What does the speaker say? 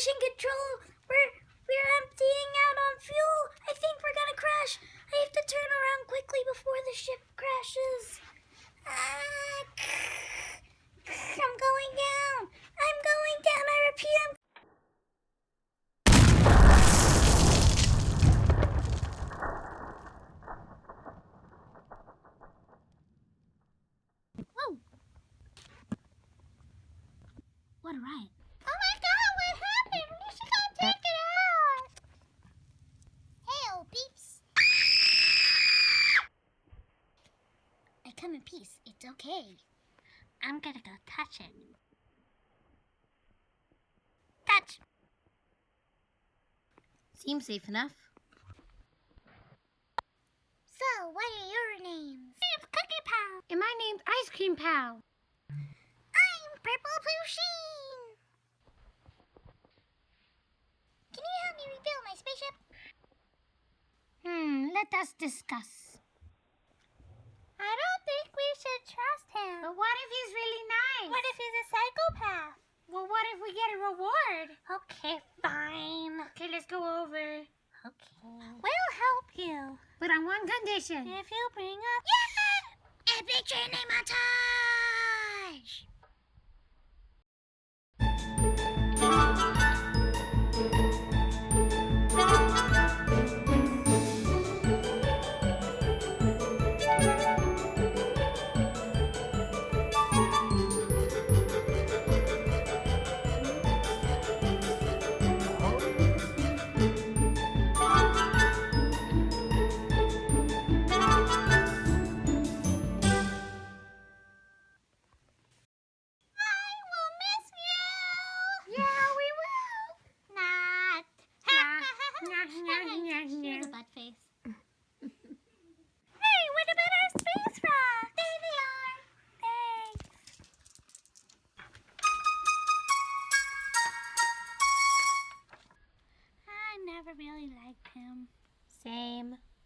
mission control. We're emptying out on fuel. I think we're gonna crash. I have to turn around quickly before the ship crashes. I'm going down. I'm going down. I repeat, I'm Whoa. What a riot. Oh my god, what happened? We should go check it out. Hey, old peeps. I come in peace. It's okay. I'm gonna go touch it. Touch! Seems safe enough. So, what are your names? I'm Cookie Pal. And my name's Ice Cream Pal. I'm Purple Plusheen. Can you help me rebuild my spaceship? Let us discuss. I don't think we should trust him. But what if he's really nice? What if he's a psychopath? Well, what if we get a reward? Okay, fine. Okay, let's go over. Okay. We'll help you. But on one condition. If you bring up... Yeah! Epic training montage!